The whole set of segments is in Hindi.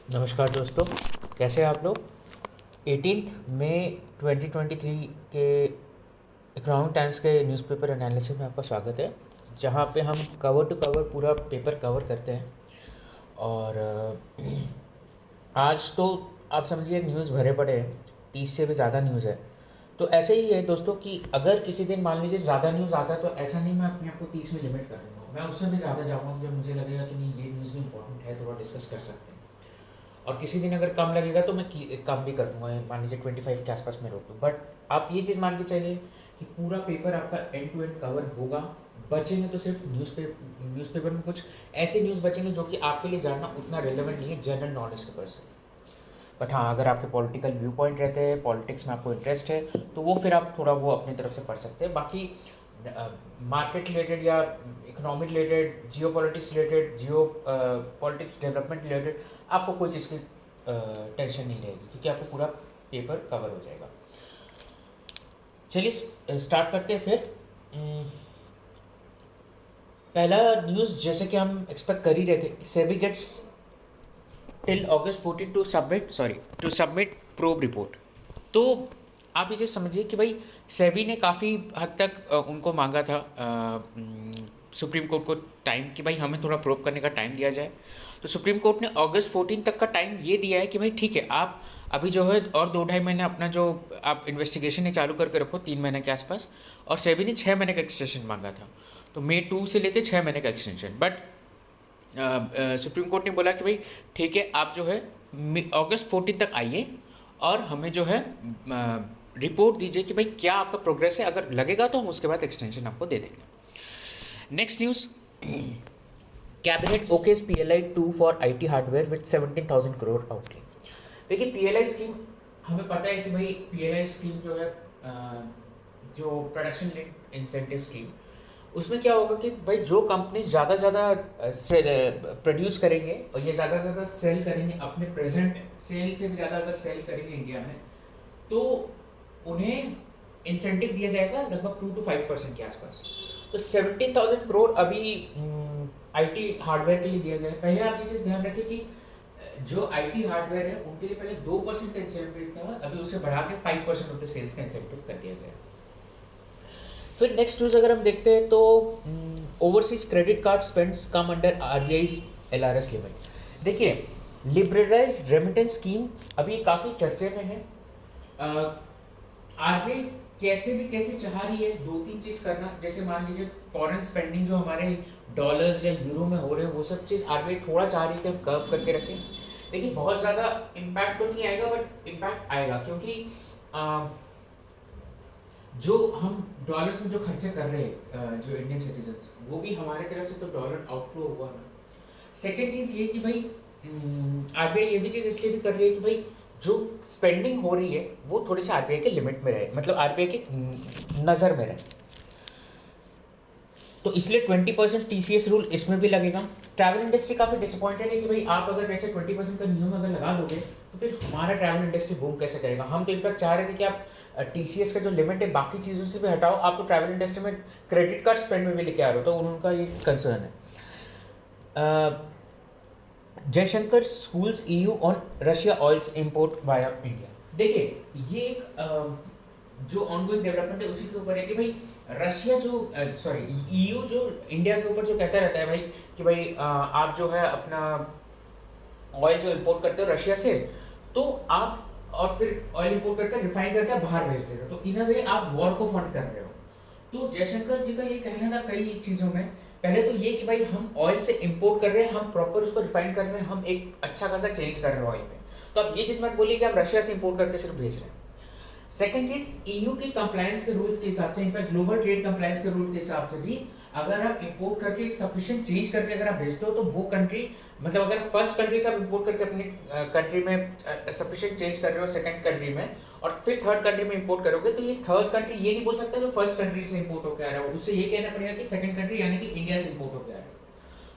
नमस्कार दोस्तों, कैसे हैं आप लोग। 18 मई 2023 के इकोनॉमिक टाइम्स के न्यूज़पेपर एनालिसिस में आपका स्वागत है, जहां पे हम कवर टू कवर पूरा पेपर कवर करते हैं। और आज तो आप समझिए न्यूज़ भरे पड़े हैं, 30 से भी ज़्यादा न्यूज़ है। तो ऐसे ही है दोस्तों कि अगर किसी दिन मान लीजिए ज़्यादा न्यूज़ आता है तो ऐसा नहीं मैं अपने आप को 30 में लिमिट कर दूँगा, मैं उससे भी ज़्यादा जाऊँगा जब मुझे लगेगा कि नहीं ये न्यूज़ भी इंपॉर्टेंट है, थोड़ा डिस्कस कर सकते हैं। और किसी दिन अगर कम लगेगा तो मैं कम भी कर दूंगा, मान लीजिए 25 के आसपास में रोक दूँ। बट आप ये चीज़ मान के चलिए कि पूरा पेपर आपका एंड टू एंड कवर होगा। बचेंगे तो सिर्फ न्यूज़पेपर में कुछ ऐसे न्यूज़ बचेंगे जो कि आपके लिए जानना उतना रिलेवेंट नहीं है जनरल नॉलेज के पर्पज से। बट हाँ, अगर आपके पॉलिटिकल व्यू पॉइंट रहते हैं, पॉलिटिक्स में आपको इंटरेस्ट है, तो वो फिर आप थोड़ा वो अपनी तरफ से पढ़ सकते हैं। बाकी मार्केट रिलेटेड या इकोनॉमी रिलेटेड, जियो पॉलिटिक्स रिलेटेड, जियो पॉलिटिक्स डेवलपमेंट रिलेटेड आपको कोई चीज़ की टेंशन नहीं रहेगी, क्योंकि आपको पूरा पेपर कवर हो जाएगा। चलिए स्टार्ट करते हैं फिर। पहला न्यूज़ जैसे कि हम एक्सपेक्ट कर ही रहे थे, SEBI gets till August 14 to submit probe report. तो आप ये चीज़ समझिए कि भाई सेबी ने काफ़ी हद तक उनको मांगा था सुप्रीम कोर्ट को टाइम कि भाई हमें थोड़ा प्रोब करने का टाइम दिया जाए। तो सुप्रीम कोर्ट ने August 14 तक का टाइम ये दिया है कि भाई ठीक है, आप अभी जो है और 2-2.5 महीने अपना जो आप इन्वेस्टिगेशन है चालू करके रखो 3 महीने के आसपास। और सेबी ने 6 महीने का एक्सटेंशन मांगा था, तो May 2 से लेके 6 महीने का एक्सटेंशन। बट सुप्रीम कोर्ट ने बोला कि भाई ठीक है, आप जो है August 14 तक आइए और हमें जो है रिपोर्ट दीजिए कि भाई क्या आपका प्रोग्रेस है। अगर लगेगा तो हम उसके बाद एक्सटेंशन आपको दे देंगे। Next news, cabinet okays PLI 2 for IT hardware with 17,000 crore outlay. देखिए PLI स्कीम, हमें पता है कि भाई PLI स्कीम जो है जो प्रोडक्शन लिंक्ड इंसेंटिव स्कीम, उसमें क्या होगा कि भाई जो कंपनीज ज़्यादा ज़्यादा प्रोड्यूस करेंगे और ये ज़्यादा से ज़्यादा सेल करेंगे, अपने प्रेजेंट सेल से भी ज़्यादा अगर सेल करेंगे इंडिया में, तो उन्हें इंसेंटिव दिया जाएगा लगभग 2 to 5% के आसपास। तो 17,000 करोड़ अभी IT हार्डवेयर के लिए दिया गया है। पहले आप ये चीज़ ध्यान रखिए कि जो IT हार्डवेयर है उनके लिए पहले 2% का इंसेंटिव था, अभी उसे बढ़ा के 5% ऑफ द सेल्स का इंसेंटिव कर दिया गया। फिर नेक्स्ट न्यूज़ अगर हम देखते हैं तो overseas credit card spends come under RBI's LRS limit. देखिए लिबरलाइज्ड रेमिटेंस स्कीम अभी काफ़ी चर्चे में है। RBI कैसे चाह रही है 2-3 चीज़ करना, जैसे मान लीजिए फॉरेन स्पेंडिंग जो हमारे डॉलर्स या यूरो में हो रहे हैं वो सब चीज़ RBI थोड़ा चाह रही है कि हम कर्व करके रखें। देखिए बहुत ज़्यादा इम्पैक्ट तो नहीं आएगा, बट इम्पैक्ट आएगा, क्योंकि जो हम डॉलर्स में जो खर्चे कर रहे हैं जो इंडियन सिटीजन्स, वो भी हमारे तरफ से तो डॉलर आउटफ्लो हुआ ना। सेकेंड चीज़ ये कि भाई RBI ये भी चीज़ इसलिए भी कर रही है कि भाई जो स्पेंडिंग हो रही है वो थोड़ी सी RBI के लिमिट में रहे, मतलब RBI के नज़र में रहे। तो इसलिए 20% TCS रूल इसमें भी लगेगा। ट्रैवल इंडस्ट्री काफ़ी डिसअपॉइंटेड है कि भाई आप अगर वैसे 20% का नियम अगर लगा दोगे तो फिर हमारा ट्रैवल इंडस्ट्री बूम कैसे करेगा। हम तो इनफैक्ट चाह रहे थे कि आप TCS का जो लिमिट है बाकी चीज़ों से भी हटाओ, आप तो ट्रैवल इंडस्ट्री में क्रेडिट कार्ड स्पेंड में भी लेके आ रहे हो, तो उनका ये कंसर्न है। Jaishankar schools EU on Russia oils import via India. देखिए ये एक जो ऑनगोइंग डेवलपमेंट है उसी के ऊपर है कि भाई रशिया जो EU जो इंडिया के ऊपर जो कहता रहता है भाई कि भाई आप जो है अपना ऑयल जो इंपोर्ट करते हो रशिया से, तो आप और फिर ऑयल इंपोर्ट करके रिफाइन करके बाहर भेज देते हो, तो इन अ वे आप वॉर को फंड कर रहे हो। तो जयशंकर जी का ये कहना था कई चीज़ों में, पहले तो ये कि भाई हम ऑयल से इंपोर्ट कर रहे हैं, हम प्रॉपर उसको रिफाइन कर रहे हैं, हम एक अच्छा खासा चेंज कर रहे हैं ऑयल में। तो अब ये चीज़ मत बोलिए कि आप रशिया से इंपोर्ट करके सिर्फ भेज रहे हैं। सेकेंड चीज, EU के कंप्लायंस के रूल्स के हिसाब से, इनफैक्ट ग्लोबल ट्रेड कंप्लायंस के रूल के हिसाब से भी अगर आप इंपोर्ट करके एक सफिशिएंट चेंज करके अगर आप भेजते हो तो वो कंट्री, मतलब अगर फर्स्ट कंट्री से आप इंपोर्ट करके अपनी कंट्री में सफिशिएंट चेंज कर रहे हो सेकंड कंट्री में, और फिर थर्ड कंट्री में इंपोर्ट करोगे, तो ये थर्ड कंट्री ये नहीं बोल सकता कि फर्स्ट कंट्री से इंपोर्ट होकर आ रहा हो, उससे ये कहना पड़ेगा कि सेकंड कंट्री यानी कि इंडिया से इंपोर्ट होकर आ रहा है।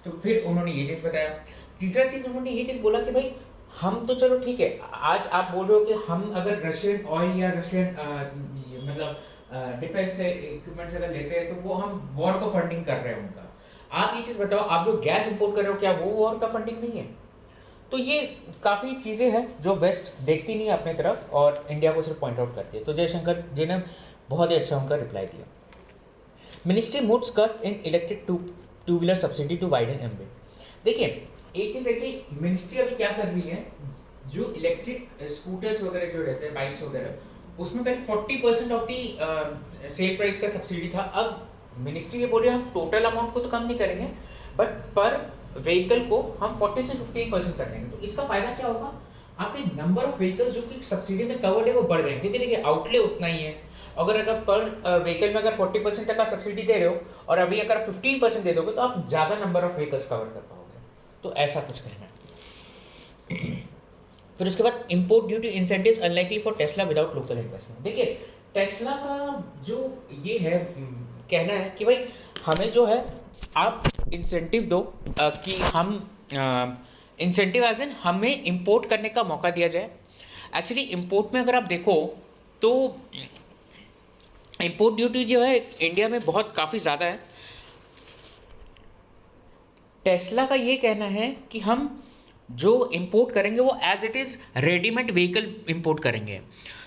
तो फिर उन्होंने ये चीज़ बताया। तीसरा चीज़ उन्होंने ये चीज़ बोला कि भाई हम तो चलो ठीक है, आज आप बोल रहे हो कि हम अगर रशियन ऑयल या रशियन मतलब डिफेंस से इक्विपमेंट्स अगर लेते हैं तो वो हम वॉर को फंडिंग कर रहे हैं उनका। आप ये चीज़ बताओ, आप जो गैस इंपोर्ट कर रहे हो क्या वो वॉर का फंडिंग नहीं है? तो तो ये काफ़ी चीज़ें हैं जो वेस्ट देखती नहीं है अपने तरफ और इंडिया को सिर्फ पॉइंट आउट करती है। तो जयशंकर जी ने बहुत ही अच्छा उनका रिप्लाई दिया। Ministry moves cut in electric two wheeler subsidy to widen ambit. देखिए एक चीज़ है कि मिनिस्ट्री अभी क्या कर रही है, जो इलेक्ट्रिक स्कूटर्स वगैरह जो रहते हैं, बाइक्स वगैरह, उसमें पहले 40% ऑफ दी सेल प्राइस का सब्सिडी था। अब मिनिस्ट्री ये बोल रही है हम टोटल अमाउंट को तो कम नहीं करेंगे, बट पर व्हीकल को हम 40 से 15% कर देंगे। तो इसका फायदा क्या होगा, आपके नंबर ऑफ व्हीकल्स जो कि सब्सिडी में कवर्ड है वो बढ़ जाएंगे, क्योंकि देखिए आउटले उतना ही है। अगर पर व्हीकल में अगर 40% तक का सब्सिडी दे रहे हो और अभी अगर 15% दे दोगे तो आप ज़्यादा नंबर ऑफ व्हीकल्स कवर कर पाओगे। तो ऐसा कुछ कहना है। फिर उसके बाद import duty incentives unlikely for Tesla without local investment. देखिए टेस्ला का जो ये है कहना है कि भाई हमें जो है आप इंसेंटिव दो कि हम इंसेंटिव एज इन हमें इंपोर्ट करने का मौका दिया जाए। एक्चुअली इंपोर्ट में अगर आप देखो तो इंपोर्ट ड्यूटी जो है इंडिया में बहुत काफ़ी ज़्यादा है। टेस्ला का ये कहना है कि हम जो इंपोर्ट करेंगे वो as it is readymade vehicle import करेंगे।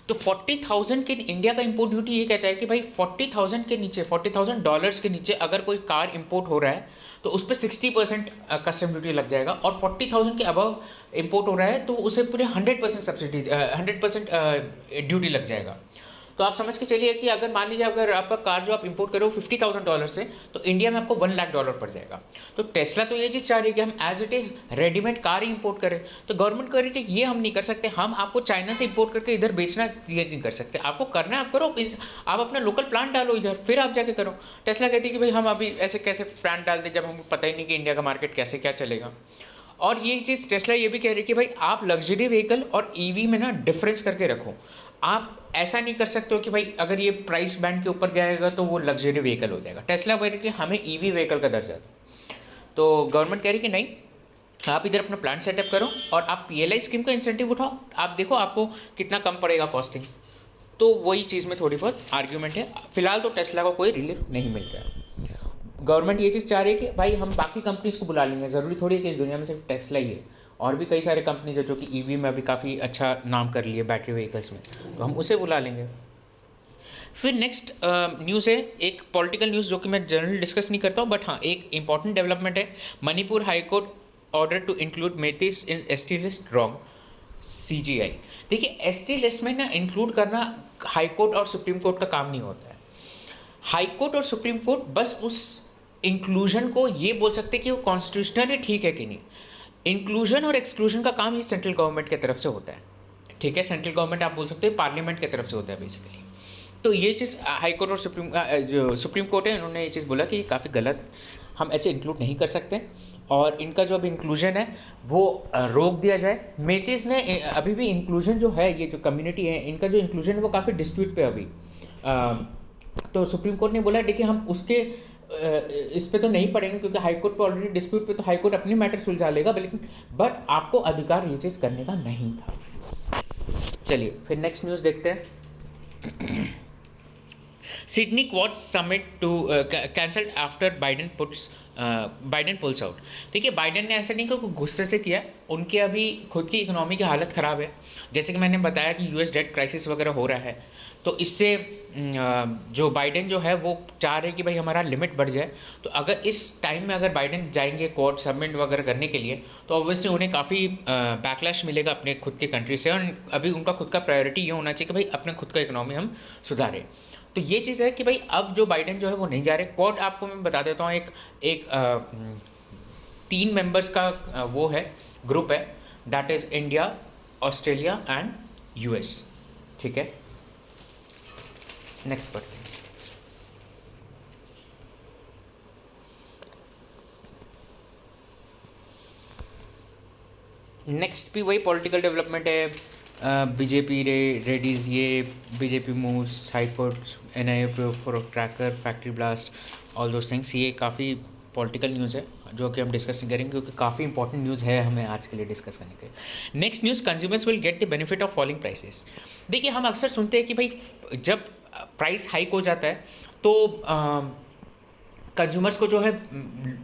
तो 40,000 के इंडिया का इंपोर्ट ड्यूटी ये कहता है कि भाई 40,000 के नीचे, $40,000 के नीचे अगर कोई कार इंपोर्ट हो रहा है तो उस पर 60% कस्टम ड्यूटी लग जाएगा, और 40,000 के अबव इंपोर्ट हो रहा है तो उसे पूरे 100% सब्सिडी 100% ड्यूटी लग जाएगा। तो आप समझ के चलिए कि अगर मान लीजिए अगर आपका कार जो आप इंपोर्ट करो $50,000 से, तो इंडिया में आपको $1,00,000 पड़ जाएगा। तो टेस्ला तो ये चीज़ चाह रही है कि हम as it is readymade car ही इंपोर्ट करें। तो गवर्नमेंट कह रही है कि ये हम नहीं कर सकते, हम आपको चाइना से इंपोर्ट करके इधर बेचना ये नहीं कर सकते। आपको करना है आप करो, आप अपना लोकल प्लांट डालो इधर, फिर आप जाके करो। टेस्ला कहती है कि भाई हम अभी ऐसे कैसे प्लांट डाल दें जब हमको पता ही नहीं कि इंडिया का मार्केट कैसे क्या चलेगा। और ये चीज़ टेस्ला ये भी कह रही है कि भाई आप लग्जरी व्हीकल और ईवी में ना डिफरेंस करके रखो। आप ऐसा नहीं कर सकते हो कि भाई अगर ये प्राइस बैंड के ऊपर जाएगा तो वो लग्जरी व्हीकल हो जाएगा। टेस्ला कह रही है कि हमें ईवी व्हीकल का दर्जा दो। तो गवर्नमेंट कह रही है कि नहीं, आप इधर अपना प्लांट सेटअप करो और आप PLI स्कीम का इंसेंटिव उठाओ, आप देखो आपको कितना कम पड़ेगा कॉस्टिंग। तो वही चीज़ में थोड़ी बहुत आर्ग्यूमेंट है। फिलहाल तो टेस्ला को कोई रिलीफ नहीं मिल रहा है। गवर्नमेंट ये चीज़ चाह रही है कि भाई हम बाकी कंपनीज़ को बुला लेंगे, ज़रूरी थोड़ी है कि इस दुनिया में सिर्फ टेस्ला ही है, और भी कई सारे कंपनीज है जो कि ईवी में अभी काफ़ी अच्छा नाम कर लिए बैटरी व्हीकल्स में, तो हम उसे बुला लेंगे। फिर नेक्स्ट न्यूज़ है एक पॉलिटिकल न्यूज़ जो कि मैं जनरली डिस्कस नहीं करता हूँ, बट हाँ एक इंपॉर्टेंट डेवलपमेंट है। Manipur high court order to include Meiteis in ST list wrong CGI। देखिए ST लिस्ट में ना इंक्लूड करना हाई कोर्ट और सुप्रीम कोर्ट का काम नहीं होता है। हाई कोर्ट और सुप्रीम कोर्ट बस उस इंक्लूजन को ये बोल सकते कि वो कॉन्स्टिट्यूशनली ठीक है कि नहीं। इंक्लूजन और एक्सक्लूजन का काम ये सेंट्रल गवर्नमेंट की तरफ से होता है, ठीक है। सेंट्रल गवर्नमेंट आप बोल सकते हो पार्लियामेंट की तरफ से होता है बेसिकली। तो ये चीज़ हाई कोर्ट और जो सुप्रीम कोर्ट है उन्होंने ये चीज़ बोला कि ये काफ़ी गलत है, हम ऐसे इंक्लूड नहीं कर सकते, और इनका जो अभी इंक्लूजन है वो रोक दिया जाए। मेथिस ने अभी भी इंक्लूजन जो है, ये जो कम्युनिटी है इनका जो इंक्लूजन है वो काफ़ी डिस्प्यूट पे अभी। तो सुप्रीम कोर्ट ने बोला देखिए हम उसके इस पे तो नहीं पड़ेंगे क्योंकि हाई कोर्ट पे ऑलरेडी डिस्प्यूट पे, तो हाई कोर्ट अपनी मैटर सुलझा लेगा, लेकिन बट आपको अधिकार ये चीज़ करने का नहीं था। चलिए फिर नेक्स्ट न्यूज़ देखते हैं। Sydney quad summit two cancelled after Biden pools out. देखिए बाइडेन ने ऐसा नहीं कि गुस्से से किया, उनके अभी खुद की इकोनॉमी की हालत ख़राब है। जैसे कि मैंने बताया कि US डेट क्राइसिस वगैरह हो रहा है, तो इससे जो बाइडेन जो है वो चाह रहे कि भाई हमारा लिमिट बढ़ जाए। तो अगर इस टाइम में अगर बाइडेन जाएंगे क्वाड समिट वगैरह करने के लिए तो ऑब्वियसली उन्हें काफ़ी बैकलैश मिलेगा अपने खुद के कंट्री से, और अभी उनका खुद का प्रायोरिटी ये होना चाहिए कि भाई अपने खुद का इकोनॉमी हम सुधारें। तो ये चीज़ है कि भाई अब जो बाइडेन जो है वो नहीं जा रहे। क्वाड आपको मैं बता देता हूँ, एक 3 मेंबर्स का वो है ग्रुप है, that is India, Australia and US, ठीक है। नेक्स्ट पढ़ते हैं। नेक्स्ट भी वही पॉलिटिकल डेवलपमेंट है। बीजेपी रेडीज ये BJP moves high court NIA for cracker factory blast all those things. ये काफ़ी पॉलिटिकल न्यूज़ है जो कि हम डिस्कस नहीं करेंगे क्योंकि काफ़ी इंपॉर्टेंट न्यूज़ है हमें आज के लिए डिस्कस करने के लिए। Next news, consumers will get the benefit of falling prices. देखिए हम अक्सर सुनते हैं कि भाई जब प्राइस हाइक हो जाता है तो कंज्यूमर्स को जो है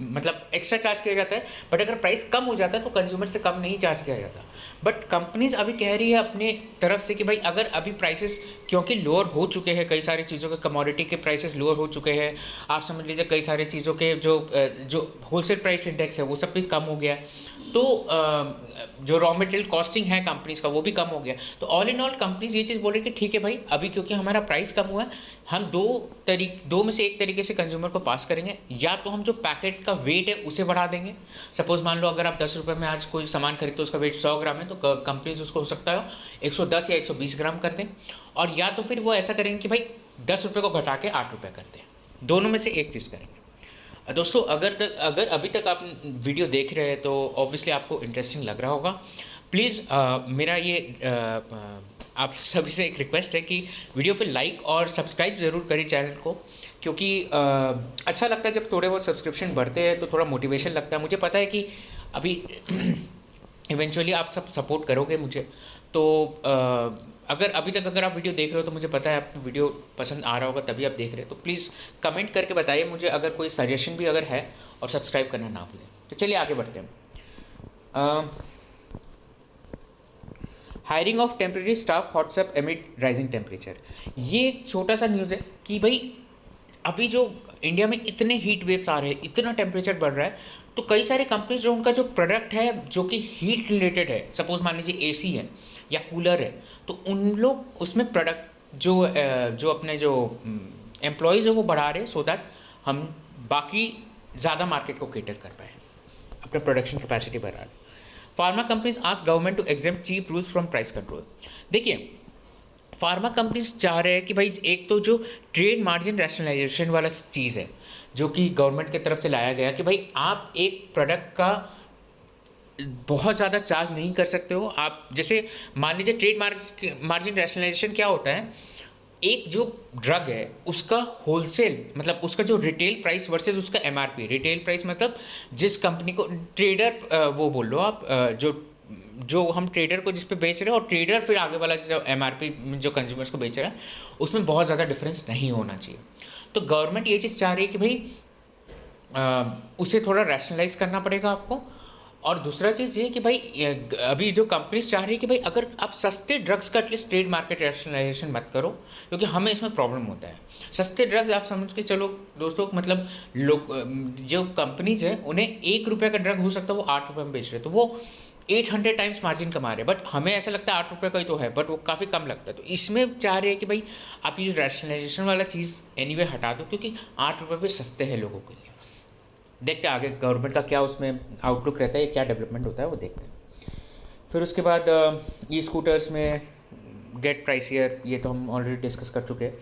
मतलब एक्स्ट्रा चार्ज किया जाता है, बट अगर प्राइस कम हो जाता है तो कंज्यूमर से कम नहीं चार्ज किया जाता। बट कंपनीज अभी कह रही है अपने तरफ से कि भाई अगर अभी प्राइसेस क्योंकि लोअर हो चुके हैं, कई सारी चीज़ों के कमोडिटी के प्राइसेस लोअर हो चुके हैं, आप समझ लीजिए कई सारी चीज़ों के जो होलसेल प्राइस इंडेक्स है वो सब भी कम हो गया, तो जो रॉ मटेरियल कॉस्टिंग है कंपनीज का वो भी कम हो गया। तो ऑल इन ऑल कंपनीज ये चीज़ बोल रही है कि ठीक है भाई, अभी क्योंकि हमारा प्राइस कम हुआ है, हम दो में से एक तरीके से कंज्यूमर को पास करेंगे, या तो हम जो पैकेट का वेट है उसे बढ़ा देंगे। सपोज मान लो अगर आप 10 रुपये में आज कोई सामान खरीदते हो, उसका वेट 100 ग्राम है, तो कंपनीज उसको हो सकता है 110 या 120 ग्राम कर दें, और या तो फिर वो ऐसा करेंगे कि भाई 10 रुपये को घटा के 8 रुपये कर दें। दोनों में से एक चीज़ करेंगे। दोस्तों अगर अभी तक आप वीडियो देख रहे हैं तो ऑब्वियसली आपको इंटरेस्टिंग लग रहा होगा। प्लीज़ मेरा ये आप सभी से एक रिक्वेस्ट है कि वीडियो पे लाइक और सब्सक्राइब ज़रूर करें चैनल को, क्योंकि अच्छा लगता है जब थोड़े बहुत सब्सक्रिप्शन बढ़ते हैं तो थोड़ा मोटिवेशन लगता है। मुझे पता है कि अभी इवेंचुअली आप सब सपोर्ट करोगे मुझे, तो अगर अभी तक अगर आप वीडियो देख रहे हो तो मुझे पता है आपको वीडियो पसंद आ रहा होगा, तभी आप देख रहे हो। तो प्लीज़ कमेंट करके बताइए मुझे अगर कोई सजेशन भी अगर है, और सब्सक्राइब करना ना भूलें। तो चलिए आगे बढ़ते हैं। Hiring of temporary staff WhatsApp एमिड rising temperature. ये एक छोटा सा न्यूज़ है कि भाई अभी जो इंडिया में इतने हीट वेव्स आ रहे हैं, इतना टेम्परेचर बढ़ रहा है, तो कई सारे कंपनीज जो उनका जो प्रोडक्ट है जो कि हीट रिलेटेड है, सपोज मान लीजिए एसी है या कूलर है, तो उन लोग उसमें प्रोडक्ट जो अपने जो एम्प्लॉयज़ है वो बढ़ा रहे हैं, सो दैट हम बाकी ज़्यादा मार्केट को केटर कर पाए, अपने प्रोडक्शन कैपेसिटी बढ़ा रहे। Pharma companies ask government to exempt cheap rules from price control. देखिए फार्मा कंपनीज चाह रहे हैं कि भाई एक तो जो ट्रेड मार्जिन रैशनलाइजेशन वाला चीज़ है जो कि गवर्नमेंट की तरफ से लाया गया कि भाई आप एक प्रोडक्ट का बहुत ज़्यादा चार्ज नहीं कर सकते हो। आप जैसे मान लीजिए ट्रेड मार्जिन रैशनलाइजेशन क्या होता है, एक जो ड्रग है उसका होलसेल मतलब उसका जो रिटेल प्राइस वर्सेस उसका एमआरपी। रिटेल प्राइस मतलब जिस कंपनी को ट्रेडर वो बोल लो आप, जो हम ट्रेडर को जिस पे बेच रहे हैं, और ट्रेडर फिर आगे वाला जो एमआरपी जो कंज्यूमर्स को बेच रहा है, उसमें बहुत ज़्यादा डिफरेंस नहीं होना चाहिए। तो गवर्नमेंट ये चीज़ चाह रही है कि भाई उसे थोड़ा रैशनलाइज करना पड़ेगा आपको। और दूसरा चीज़ ये कि भाई अभी जो कंपनीज चाह रही है कि भाई अगर आप सस्ते ड्रग्स का एटलीस्ट ट्रेड मार्केट रैशनलाइजेशन मत करो, क्योंकि हमें इसमें प्रॉब्लम होता है। सस्ते ड्रग्स आप समझ के चलो दोस्तों, मतलब लोग जो कंपनीज है उन्हें 1 रुपये का ड्रग हो सकता है वो 8 रुपये में बेच रहे, तो वो 800 टाइम्स मार्जिन कमा रहे हैं, बट हमें ऐसा लगता है 8 रुपये का ही तो है, बट वो काफ़ी कम लगता है। तो इसमें चाह रहे हैं कि भाई आप ये रैशनलाइजेशन वाला चीज़ एनीवे हटा दो, क्योंकि 8 रुपये भी सस्ते हैं लोगों के लिए। देखते हैं आगे गवर्नमेंट का क्या उसमें आउटलुक रहता है, क्या डेवलपमेंट होता है वो देखते हैं। फिर उसके बाद ई स्कूटर्स में गेट प्राइसियर, ये तो हम ऑलरेडी डिस्कस कर चुके हैं।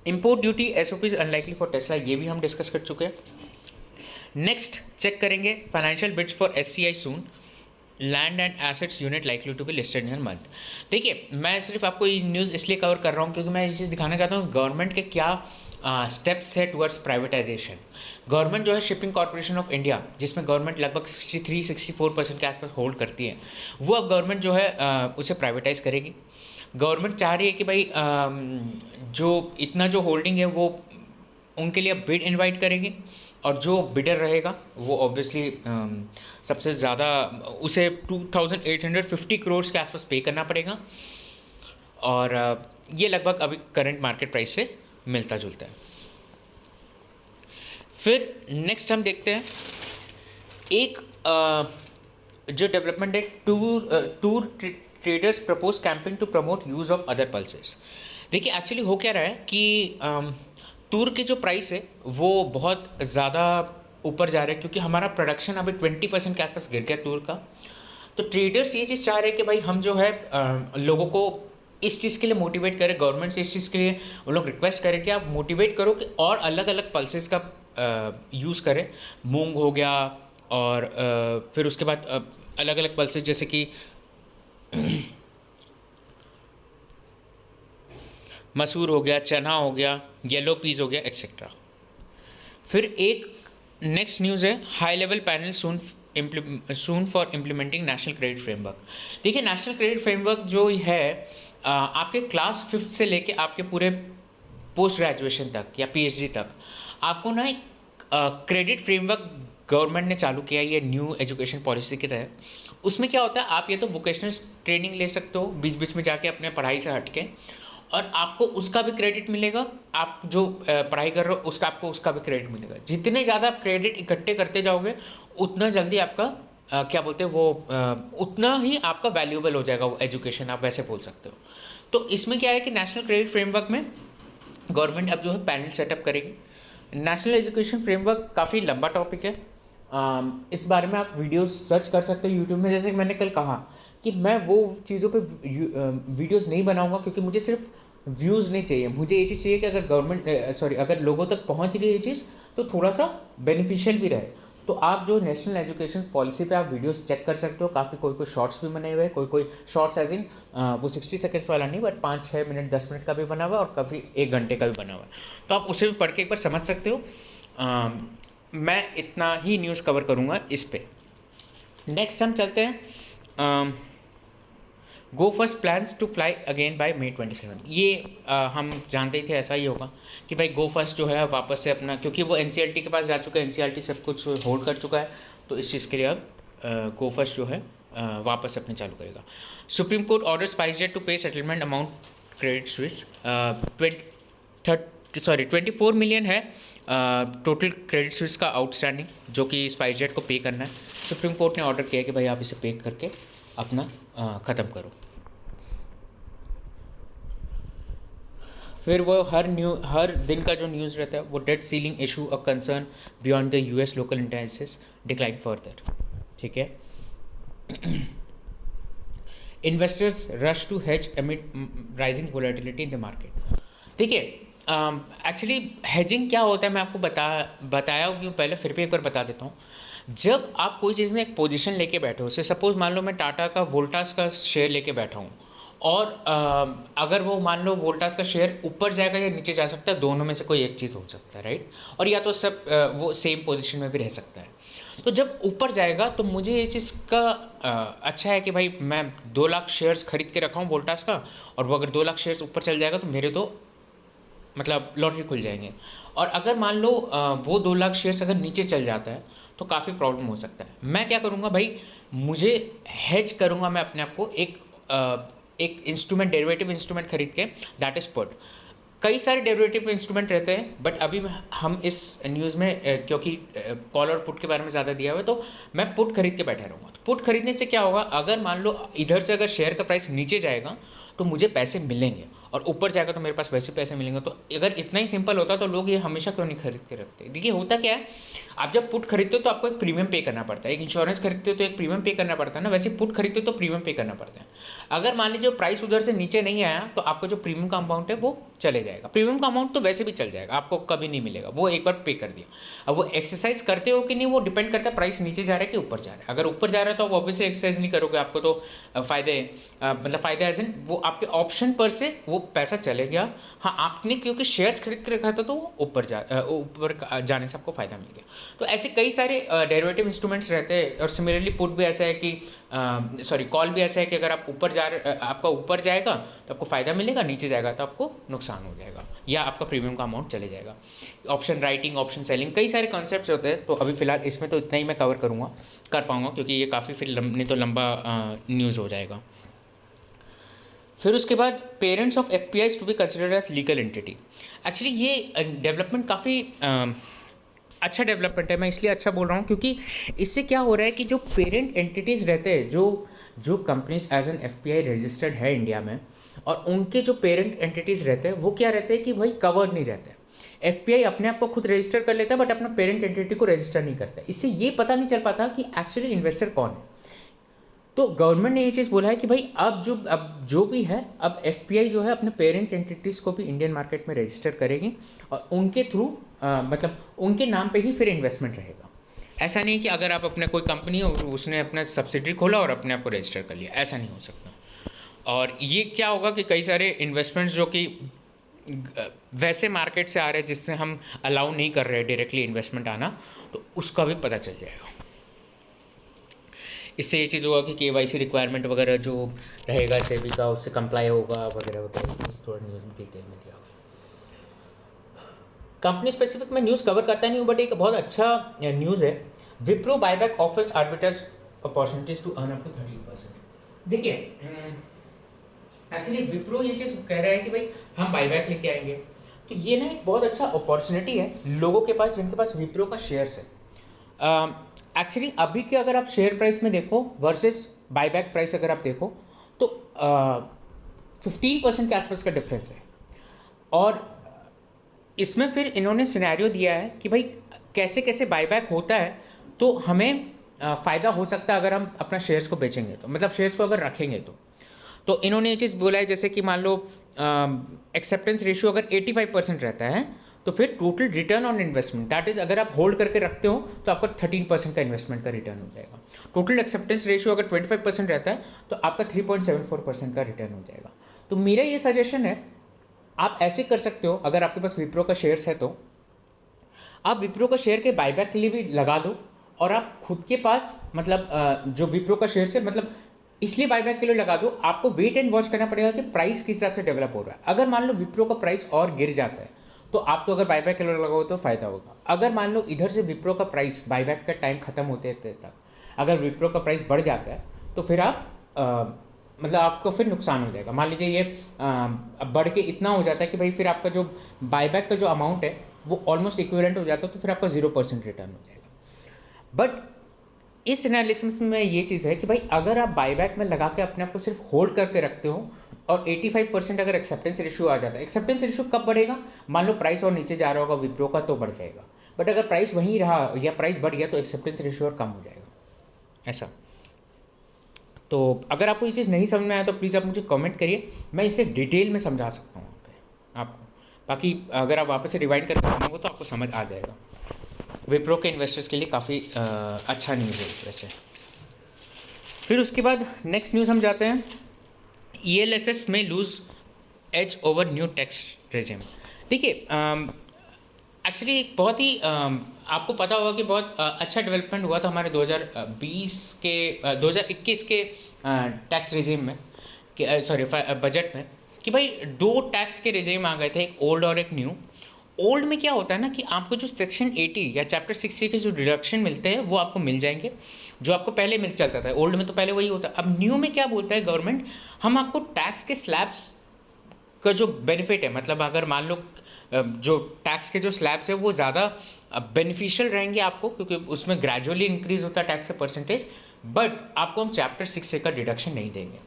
Import duty SOPs unlikely for Tesla, ये भी हम डिस्कस कर चुके हैं। नेक्स्ट चेक करेंगे financial bids for SCI soon, land and assets unit likely to be listed in month. देखिए मैं सिर्फ आपको ये न्यूज़ इसलिए कवर कर रहा हूँ क्योंकि मैं ये चीज़ दिखाना चाहता हूँ गवर्नमेंट के क्या स्टेप्स है टुवर्ड्स प्राइवेटाइजेशन। गवर्नमेंट जो है शिपिंग कॉर्पोरेशन ऑफ इंडिया, जिसमें गवर्नमेंट लगभग 63-64% के आसपास होल्ड करती है, वो अब गवर्नमेंट जो है उसे प्राइवेटाइज करेगी। गवर्नमेंट चाह रही है कि भाई जो इतना जो होल्डिंग है वो उनके लिए बिड इनवाइट करेंगे, और जो बिडर रहेगा वो ऑब्वियसली सबसे ज़्यादा उसे 2850 करोड़ के आसपास पे करना पड़ेगा, और ये लगभग अभी करंट मार्केट प्राइस से मिलता जुलता है। फिर नेक्स्ट हम देखते हैं एक जो डेवलपमेंट है, tour traders propose campaign to promote use of other pulses. देखिए एक्चुअली हो क्या रहा है कि टूर के जो प्राइस है वो बहुत ज़्यादा ऊपर जा रहा है, क्योंकि हमारा प्रोडक्शन अभी 20% के आसपास गिर गया टूर का। तो ट्रेडर्स ये चीज़ चाह रहे हैं कि भाई हम जो है लोगों को इस चीज़ के लिए मोटिवेट करें, गवर्नमेंट से इस चीज़ के लिए वो लोग रिक्वेस्ट करें कि आप मोटिवेट करो कि और अलग अलग पल्सेस का यूज़ करें। मूंग हो गया, और फिर उसके बाद अलग अलग पल्सेस जैसे कि मसूर हो गया, चना हो गया, येलो पीस हो गया, एक्सेट्रा। फिर एक नेक्स्ट न्यूज़ है, high level panel soon for implementing national credit framework. देखिए नेशनल क्रेडिट फ्रेमवर्क जो है आपके क्लास 5th से लेके आपके पूरे पोस्ट ग्रेजुएशन तक या पीएचडी तक आपको ना एक क्रेडिट फ्रेमवर्क गवर्नमेंट ने चालू किया है ये न्यू एजुकेशन पॉलिसी के तहत। उसमें क्या होता है, आप ये तो वोकेशनल ट्रेनिंग ले सकते हो बीच बीच में जाके अपने पढ़ाई से हट के, और आपको उसका भी क्रेडिट मिलेगा। आप जो पढ़ाई कर रहे हो उसका आपको उसका भी क्रेडिट मिलेगा। जितने ज़्यादा आप क्रेडिट इकट्ठे करते जाओगे उतना जल्दी आपका क्या बोलते हैं वो उतना ही आपका वैल्यूएबल हो जाएगा वो एजुकेशन, आप वैसे बोल सकते हो। तो इसमें क्या है कि नेशनल क्रेडिट फ्रेमवर्क में गवर्नमेंट अब जो है पैनल सेटअप करेगी। नेशनल एजुकेशन फ्रेमवर्क काफ़ी लंबा टॉपिक है। इस बारे में आप वीडियोस सर्च कर सकते हो यूट्यूब में। जैसे कि मैंने कल कहा कि मैं वो चीज़ों पे वीडियोस नहीं बनाऊंगा क्योंकि मुझे सिर्फ व्यूज़ नहीं चाहिए, मुझे ये चीज़ चाहिए कि अगर अगर लोगों तक पहुंच रही है ये चीज़ तो थोड़ा सा बेनिफिशियल भी रहे। तो आप जो नेशनल एजुकेशन पॉलिसी पे आप वीडियोस चेक कर सकते हो। काफ़ी कोई कोई शॉर्ट्स भी बने हुए हैं, कोई कोई शॉर्ट्स एज इन वो 60 सेकेंड्स वाला नहीं, बट 5-6 मिनट 10 मिनट का भी बना हुआ है और काफ़ी 1 घंटे का भी बना हुआ है। तो आप उसे भी पढ़ के एक बार समझ सकते हो। मैं इतना ही न्यूज़ कवर करूँगा इस पे। नेक्स्ट हम चलते हैं Go First plans to fly again by May 27। ये हम जानते ही थे ऐसा ही होगा कि भाई गो फर्स्ट जो है वापस से अपना, क्योंकि वो NCLT के पास जा चुका है, NCLT सब कुछ होल्ड कर चुका है, तो इस चीज़ के लिए अब गो फर्स्ट जो है वापस अपने चालू करेगा। Supreme court order SpiceJet to pay settlement amount Credit Suisse 24 million है टोटल क्रेडिट स्विस का आउटस्टैंडिंग, जो कि स्पाइसजेट को पे करना है। सुप्रीम कोर्ट ने ऑर्डर किया कि भाई आप इसे पे करके अपना ख़त्म करो। फिर वो हर दिन का जो न्यूज़ रहता है वो debt ceiling issue a concern beyond the US local intelligence decline further. ठीक है। Investors rush to hedge amid rising volatility in the market. देखिए एक्चुअली हेजिंग क्या होता है मैं आपको बताया हूँ पहले, फिर भी एक बार बता देता हूँ। जब आप कोई चीज़ में एक पोजीशन लेके बैठे हो, से सपोज मान लो मैं टाटा का वोल्टास का शेयर लेके बैठा हूँ, और अगर वो मान लो वोल्टास का शेयर ऊपर जाएगा या नीचे जा सकता है, दोनों में से कोई एक चीज़ हो सकता है, राइट। और या तो सब वो सेम पोजीशन में भी रह सकता है। तो जब ऊपर जाएगा तो मुझे ये चीज़ का अच्छा है कि भाई मैं 2 लाख शेयर्स खरीद के रखा हूँ वोल्टास का, और वो अगर 2 लाख शेयर्स ऊपर चल जाएगा तो मेरे तो मतलब लॉटरी खुल जाएंगे। और अगर मान लो वो 2 लाख शेयर्स अगर नीचे चल जाता है तो काफ़ी प्रॉब्लम हो सकता है। मैं क्या करूँगा भाई, मुझे हेज करूँगा मैं अपने आप को एक इंस्ट्रूमेंट, डेरिवेटिव इंस्ट्रूमेंट खरीद के, दैट इज़ पुट। कई सारे डेरिवेटिव इंस्ट्रूमेंट रहते हैं, बट अभी हम इस न्यूज़ में क्योंकि कॉल और पुट के बारे में ज़्यादा दिया हुआ है तो मैं पुट खरीद के बैठा रहूँगा। तो पुट खरीदने से क्या होगा, अगर मान लो इधर से अगर शेयर का प्राइस नीचे जाएगा तो मुझे पैसे मिलेंगे, और ऊपर जाएगा तो मेरे पास वैसे पैसे मिलेंगे। तो अगर इतना ही सिंपल होता तो लोग ये हमेशा क्यों नहीं खरीद के रखते। देखिए होता क्या है, आप जब पुट खरीदते हो तो आपको एक प्रीमियम पे करना पड़ता है। एक इंश्योरेंस खरीदते हो तो एक प्रीमियम पे करना पड़ता है ना, वैसे पुट खरीदते हो तो प्रीमियम पे करना पड़ता है। अगर मान लीजिए प्राइस उधर से नीचे नहीं आया तो आपका जो प्रीमियम का अमाउंट है वो चले जाएगा। प्रीमियम का अमाउंट तो वैसे भी चल जाएगा, आपको कभी नहीं मिलेगा, वो एक बार पे कर दिया। अब वो एक्सरसाइज करते हो कि नहीं वो डिपेंड करता है प्राइस नीचे जा रहा है कि ऊपर जा रहा है। अगर ऊपर जा रहा है तो आप ऑब्वियसली एक्सरसाइज नहीं करोगे, आपको तो फायदे एज इन वो आपके ऑप्शन पर से वो पैसा चले गया। हाँ, आपने क्योंकि शेयर्स खरीद के रखा था तो वो ऊपर जाने से आपको फ़ायदा मिल गया। तो ऐसे कई सारे डेरिवेटिव इंस्ट्रूमेंट्स रहते हैं। और सिमिलरली पुट भी ऐसा है कि कॉल भी ऐसा है कि अगर आप आपका ऊपर जाएगा तो आपको फ़ायदा मिलेगा, नीचे जाएगा तो आपको नुकसान हो जाएगा या आपका प्रीमियम का अमाउंट चले जाएगा। ऑप्शन राइटिंग, ऑप्शन सेलिंग, कई सारे कॉन्सेप्ट्स होते हैं। तो अभी फ़िलहाल इसमें तो इतना ही मैं कवर कर पाऊँगा क्योंकि ये काफ़ी फिर नहीं तो लंबा न्यूज़ हो जाएगा। फिर उसके बाद parents of FPIs to be considered as legal entity. Actually ये डेवलपमेंट काफ़ी अच्छा डेवलपमेंट है। मैं इसलिए अच्छा बोल रहा हूँ क्योंकि इससे क्या हो रहा है कि जो पेरेंट एंटिटीज़ रहते हैं, जो companies as an FPI registered है इंडिया में, और उनके जो पेरेंट एंटिटीज़ रहते हैं वो क्या रहते हैं कि भाई कवर्ड नहीं रहते हैं। FPI अपने आप को खुद रजिस्टर कर लेता है बट अपना पेरेंट एंटिटी को रजिस्टर नहीं करता। इससे ये पता नहीं चल पाता कि एक्चुअली इन्वेस्टर कौन है। तो गवर्नमेंट ने ये चीज़ बोला है कि भाई अब जो भी है, अब FPI जो है अपने पेरेंट एंटिटीज़ को भी इंडियन मार्केट में रजिस्टर करेगी और उनके थ्रू मतलब उनके नाम पे ही फिर इन्वेस्टमेंट रहेगा। ऐसा नहीं कि अगर आप अपने कोई कंपनी हो उसने अपना सब्सिडरी खोला और अपने आप को रजिस्टर कर लिया, ऐसा नहीं हो सकता। और ये क्या होगा कि कई सारे इन्वेस्टमेंट्स जो कि वैसे मार्केट से आ रहे हैं जिससे हम अलाउ नहीं कर रहे डायरेक्टली इन्वेस्टमेंट आना, तो उसका भी पता चल जाएगा। इससे ये चीज़ होगा कि KYC रिक्वायरमेंट वगैरह जो रहेगा सेबी का उससे कंप्लाई होगा वगैरह वगैरह। थोड़ा न्यूज़ में डिटेल में दिया। कंपनी स्पेसिफिक मैं न्यूज़ कवर करता नहीं हूँ, बट एक बहुत अच्छा न्यूज़ है। Wipro buyback offers arbitrage opportunities to earn up to 30%। देखिए, एक्चुअली विप्रो ये चीज़ कह रहा है कि भाई हम बायबैक लेके आएंगे, तो ये ना एक बहुत अच्छा अपॉर्चुनिटी है लोगों के पास जिनके पास विप्रो का शेयर्स है। एक्चुअली अभी के अगर आप शेयर प्राइस में देखो वर्सेस बायबैक प्राइस अगर आप देखो, तो 15% के आसपास का डिफरेंस है। और इसमें फिर इन्होंने सिनेरियो दिया है कि भाई कैसे कैसे बायबैक होता है, तो हमें फ़ायदा हो सकता है अगर हम अपना शेयर्स को बेचेंगे, तो मतलब शेयर्स को अगर रखेंगे तो इन्होंने ये चीज़ बोला है, जैसे कि मान लो एक्सेप्टेंस रेशियो अगर 85% रहता है, तो फिर total return on investment, that is अगर आप होल्ड करके रखते हो तो आपका 13% का इन्वेस्टमेंट का रिटर्न हो जाएगा। टोटल एक्सेप्टेंस रेशियो अगर 25% रहता है तो आपका 3.74% का रिटर्न हो जाएगा। तो मेरा ये सजेशन है, आप ऐसे कर सकते हो, अगर आपके पास विप्रो का शेयर्स है तो आप विप्रो का शेयर के बायबैक के लिए भी लगा दो, और आप खुद के पास मतलब जो विप्रो का शेयर है मतलब इसलिए बायबैक के लिए लगा दो। आपको वेट एंड वॉच करना पड़ेगा कि प्राइस किस हिसाब से डेवलप हो रहा है। अगर मान लो विप्रो का प्राइस और गिर जाता है तो आपको अगर बायबैक के लिए लगाओ तो फ़ायदा होगा। अगर मान लो इधर से विप्रो का प्राइस बायबैक का टाइम खत्म होते तक अगर विप्रो का प्राइस बढ़ जाता है तो फिर आप मतलब आपको फिर नुकसान हो जाएगा। मान लीजिए ये बढ़ के इतना हो जाता है कि भाई फिर आपका जो बायबैक का जो अमाउंट है वो ऑलमोस्ट इक्विवेलेंट हो जाता है, तो फिर आपका 0% रिटर्न हो जाएगा। बट इस एनालिसिस में ये चीज़ है कि भाई अगर आप बायबैक में लगा के अपने आप को सिर्फ होल्ड करके रखते हो और 85% अगर एक्सेप्टेंस रेशियो आ जाता है, एक्सेप्टेंस रेशियो कब बढ़ेगा, मान लो प्राइस और नीचे जा रहा होगा विप्रो का तो बढ़ जाएगा, बट अगर प्राइस वहीं रहा या प्राइस बढ़ गया तो एक्सेप्टेंस रेशियो और कम हो जाएगा ऐसा। तो अगर आपको ये चीज़ नहीं समझ में आया तो प्लीज़ आप मुझे कमेंट करिए, मैं इसे डिटेल में समझा सकता हूँ वहाँ पे आपको। बाकी अगर आप वापस से रिवाइंड करके सुनोगे तो आपको समझ आ जाएगा। विप्रो के इन्वेस्टर्स के लिए काफ़ी अच्छा न्यूज़ है वैसे। फिर उसके बाद नेक्स्ट न्यूज़ हम जाते हैं, ELSS में lose edge over new tax regime. देखिए एक्चुअली एक बहुत ही आपको पता होगा कि बहुत अच्छा डेवलपमेंट हुआ था हमारे 2021 के टैक्स रेजिम में, सॉरी बजट में, कि भाई 2 टैक्स के रेजिम आ गए थे, एक ओल्ड और एक न्यू। ओल्ड में क्या होता है ना कि आपको जो सेक्शन 80 या चैप्टर 60 के जो डिडक्शन मिलते हैं वो आपको मिल जाएंगे, जो आपको पहले मिल चलता था। ओल्ड में तो पहले वही होता है। अब न्यू में क्या बोलता है गवर्नमेंट, हम आपको टैक्स के स्लैब्स का जो बेनिफिट है, मतलब अगर मान लो जो टैक्स के जो स्लैब्स है वो ज़्यादा बेनिफिशियल रहेंगे आपको, क्योंकि उसमें ग्रेजुअली इंक्रीज होता है टैक्स का परसेंटेज, बट आपको हम चैप्टर 6 का डिडक्शन नहीं देंगे।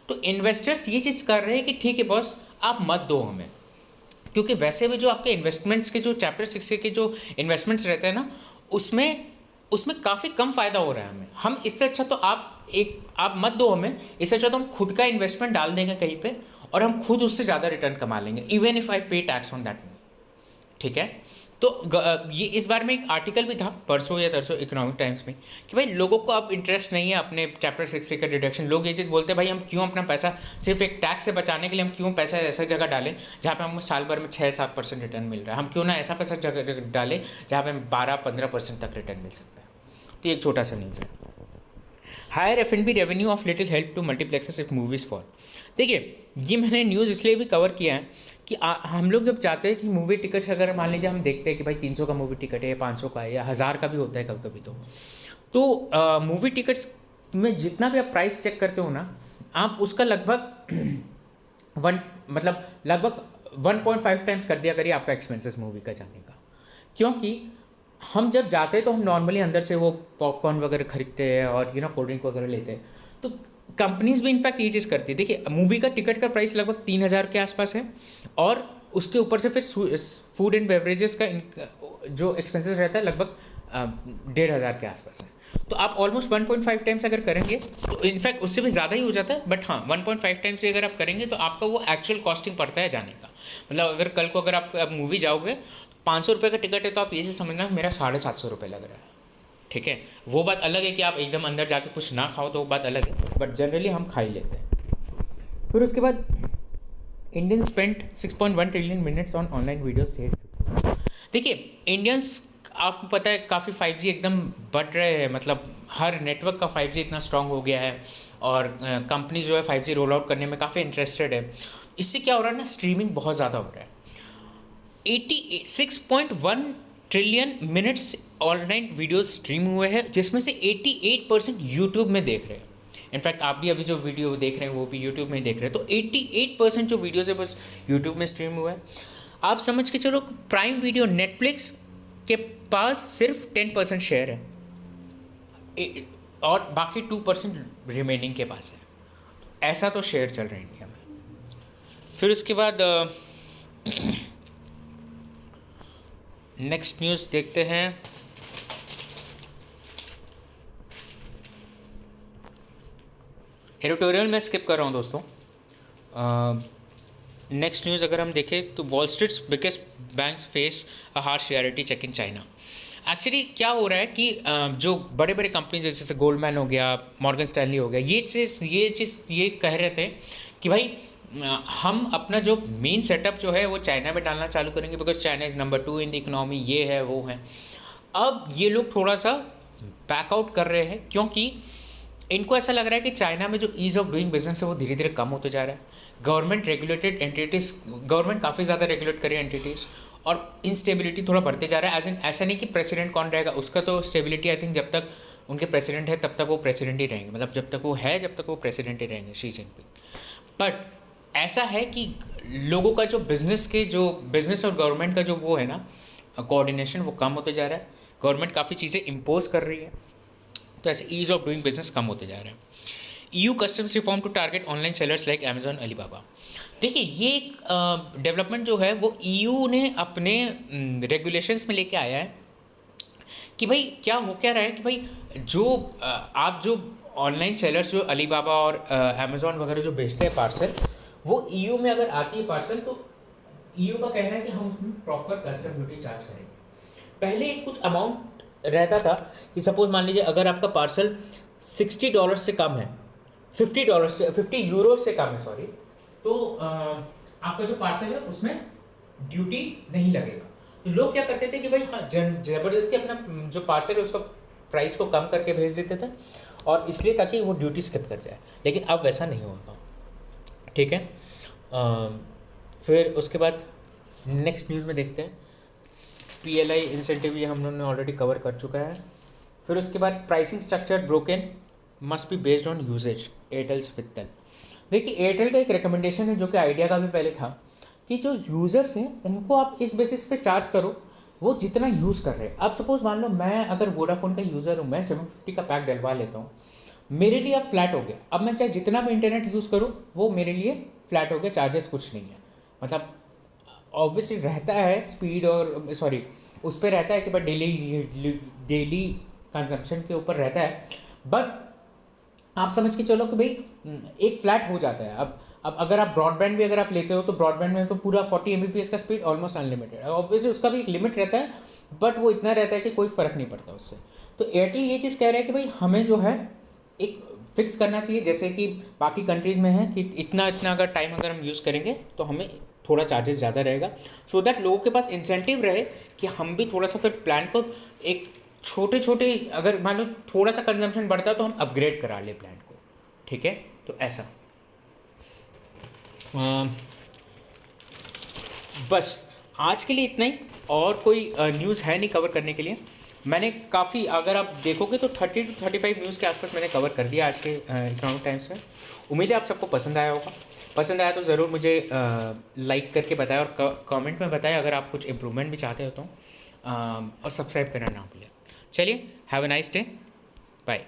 तो इन्वेस्टर्स ये चीज़ कर रहे हैं कि ठीक है बॉस आप मत दो हमें, क्योंकि वैसे भी जो आपके इन्वेस्टमेंट्स के जो चैप्टर 6 के जो इन्वेस्टमेंट्स रहते हैं ना, उसमें काफ़ी कम फ़ायदा हो रहा है हमें। हम इससे अच्छा तो आप मत दो हमें, इससे अच्छा तो हम खुद का इन्वेस्टमेंट डाल देंगे कहीं पे और हम खुद उससे ज़्यादा रिटर्न कमा लेंगे, इवन इफ आई पे टैक्स ऑन दैट मनी। ठीक है, तो ये इस बार में एक आर्टिकल भी था परसों या तरसों इकोनॉमिक टाइम्स में कि भाई लोगों को अब इंटरेस्ट नहीं है अपने चैप्टर 6 का डिडक्शन। लोग ये चीज़ बोलते हैं भाई हम क्यों अपना पैसा सिर्फ एक टैक्स से बचाने के लिए हम क्यों पैसा ऐसा जगह डालें जहाँ पे हमको साल भर में 6-7% रिटर्न मिल रहा है, हम क्यों ना ऐसा पैसा जगह डालें जहाँ पे हमें 12-15% तक रिटर्न मिल सकता है। तो एक छोटा सा न्यूज़ है। Higher F&B revenue of little help to multiplexes if movies fall. देखिए ये मैंने न्यूज़ इसलिए भी कवर किया है कि हम लोग जब चाहते हैं कि मूवी टिकट्स अगर मान लीजिए हम देखते हैं कि भाई 300 का मूवी टिकट है या 500 का है या 1000 का भी होता है कभी कभी, तो मूवी टिकट्स में जितना भी आप प्राइस चेक करते हो ना, आप उसका लगभग 1.5 टाइम्स कर दिया करिए आपका एक्सपेंसेस मूवी का जाने का। क्योंकि हम जब जाते हैं तो हम नॉर्मली अंदर से वो पॉपकॉर्न वगैरह खरीदते हैं और कोल्ड ड्रिंक वगैरह लेते हैं। तो कंपनीज भी इनफैक्ट ये चीज़ करती है। देखिए मूवी का टिकट का प्राइस लगभग 3000 के आसपास है, और उसके ऊपर से फिर फूड एंड बेवरेजेस का जो एक्सपेंसेस रहता है लगभग 1500 के आसपास है। तो आप ऑलमोस्ट 1.5 टाइम्स अगर करेंगे तो इनफैक्ट उससे भी ज़्यादा ही हो जाता है, बट हाँ 1.5 टाइम्स भी अगर आप करेंगे तो आपका वो एक्चुअल कॉस्टिंग पड़ता है जाने का। मतलब अगर कल को अगर आप मूवी जाओगे 500 रुपये का टिकट है तो आप ये से समझना मेरा 750 रुपये लग रहा है। ठीक है, वो बात अलग है कि आप एकदम अंदर जाके कुछ ना खाओ तो वो बात अलग है, बट जनरली हम खा ही लेते हैं। फिर उसके बाद Indian spend 6.1 trillion minutes on online videos. देखिए इंडियंस आपको पता है काफ़ी 5G एकदम बढ़ रहे हैं, मतलब हर नेटवर्क का 5G इतना स्ट्रांग हो गया है और कंपनी जो है 5G रोल आउट करने में काफ़ी इंटरेस्टेड है। इससे क्या हो रहा है ना, स्ट्रीमिंग बहुत ज़्यादा हो रहा है। 86.1 trillion minutes online videos stream हुए हैं, जिसमें से 88% यूट्यूब में देख रहे हैं। इनफैक्ट आप भी अभी जो वीडियो देख रहे हैं वो भी यूट्यूब में ही देख रहे हैं, तो 88% जो वीडियोस है बस यूट्यूब में स्ट्रीम हुआ है। आप समझ के चलो प्राइम वीडियो नेटफ्लिक्स के पास सिर्फ 10% शेयर है और बाकी 2% रिमेनिंग के पास है। ऐसा तो शेयर चल रहा है इंडिया में। फिर उसके बाद नेक्स्ट न्यूज़ देखते हैं। एडिटोरियल में स्किप कर रहा हूँ दोस्तों। नेक्स्ट न्यूज़ अगर हम देखें तो Wall Street's biggest banks face a harsh reality check in China. Actually क्या हो रहा है कि जो बड़े बड़े कंपनीज जैसे गोल्डमैन हो गया, मॉर्गन स्टैनली हो गया, ये कह रहे थे कि भाई हम अपना जो मेन सेटअप जो है वो चाइना में डालना चालू करेंगे, because China is number 2 in the economy, ये है वो है। अब ये लोग थोड़ा सा बैकआउट कर रहे हैं, क्योंकि इनको ऐसा लग रहा है कि चाइना में जो ईज़ ऑफ डूइंग बिजनेस है वो धीरे धीरे कम होते जा रहा है। गवर्नमेंट रेगुलेटेड एंटिटीज़, गवर्नमेंट काफ़ी ज़्यादा रेगुलेट करे एंटिटीज़, और इंस्टेबिलिटी थोड़ा बढ़ते जा रहा है। एज इन ऐसा नहीं कि प्रेसिडेंट कौन रहेगा उसका, तो स्टेबिलिटी आई थिंक जब तक उनके प्रेसिडेंट है तब तक वो प्रेसिडेंट ही रहेंगे, मतलब जब तक वो है जब तक वो प्रेसिडेंट ही रहेंगे, शी जिनपिंग। बट ऐसा है कि लोगों का जो बिजनेस और गवर्नमेंट का जो वो है ना कोऑर्डिनेशन, वो कम होते जा रहा है। गवर्नमेंट काफ़ी चीज़ें इम्पोज कर रही है, तो ऐसे ईज ऑफ डूइंग बिजनेस कम होते जा रहा है। EU customs reform to target online sellers like Amazon, Alibaba. देखिए ये एक डेवलपमेंट जो है वो EU ने अपने रेगुलेशंस में लेके आया है कि भाई क्या हो क्या रहा है कि भाई जो आप जो ऑनलाइन सेलर्स जो अलीबाबा और अमेजॉन वगैरह जो बेचते हैं पार्सल, वो EU में अगर आती है पार्सल, तो EU का कहना है कि हम उसमें प्रॉपर कस्टम ड्यूटी चार्ज करेंगे। पहले एक कुछ अमाउंट रहता था कि सपोज मान लीजिए अगर आपका पार्सल $60 से कम है, $50 से, €50 से कम है सॉरी, तो आपका जो पार्सल है उसमें ड्यूटी नहीं लगेगा। तो लोग क्या करते थे कि भाई हाँ ज़बरदस्ती अपना जो पार्सल है उसका प्राइस को कम करके भेज देते थे, और इसलिए ताकि वो ड्यूटी स्किप कर जाए। लेकिन अब वैसा नहीं होगा, ठीक है। फिर उसके बाद नेक्स्ट न्यूज़ में देखते हैं। PLI इंसेंटिव ये हम लोगों ने ऑलरेडी कवर कर चुका है। फिर उसके बाद pricing structure broken must be based on usage, Airtel's Vittal. देखिए एयरटेल का एक रिकमेंडेशन है जो कि आइडिया का भी पहले था, कि जो यूज़र्स हैं उनको आप इस बेसिस पे चार्ज करो वो जितना यूज़ कर रहे हैं। अब सपोज मान लो मैं अगर वोडाफोन का यूज़र हूँ, मैं 750 का पैक डलवा लेता हूँ, मेरे लिए अब फ्लैट हो गया। अब मैं चाहे जितना भी इंटरनेट यूज़ करूँ वो मेरे लिए फ्लैट हो गया, चार्जेस कुछ नहीं है। मतलब ऑब्वियसली रहता है स्पीड और सॉरी उस पर रहता है कि बट डेली कंजम्पशन के ऊपर रहता है, बट आप समझ के चलो कि भाई एक फ्लैट हो जाता है। अब अगर आप ब्रॉडबैंड भी अगर आप लेते हो तो ब्रॉडबैंड में तो पूरा 40 Mbps का स्पीड ऑलमोस्ट अनलिमिटेड है। ऑब्वियसली उसका भी एक लिमिट रहता है, बट वो इतना रहता है कि कोई फ़र्क नहीं पड़ता उससे। तो एयरटेल ये चीज़ कह रहा है कि भाई हमें जो है एक फिक्स करना चाहिए, जैसे कि बाकी कंट्रीज़ में है कि इतना इतना अगर टाइम अगर हम यूज़ करेंगे तो हमें थोड़ा चार्जेस ज़्यादा रहेगा, सो दैट लोगों के पास इंसेंटिव रहे कि हम भी थोड़ा सा फिर प्लान को एक छोटे छोटे, अगर मान लो थोड़ा सा कंजम्पशन बढ़ता है तो हम अपग्रेड करा ले प्लान को, ठीक है। तो ऐसा बस आज के लिए इतना ही, और कोई न्यूज़ है नहीं कवर करने के लिए। मैंने काफ़ी, अगर आप देखोगे तो 30 to 35 न्यूज़ के आसपास मैंने कवर कर दिया आज के इकोनॉमिक टाइम्स में। उम्मीद है आप सबको पसंद आया होगा। पसंद आया तो ज़रूर मुझे लाइक करके बताएं और कमेंट में बताएं अगर आप कुछ इम्प्रूवमेंट भी चाहते हो तो, और सब्सक्राइब करना ना भूलें। चलिए, have a nice day, bye.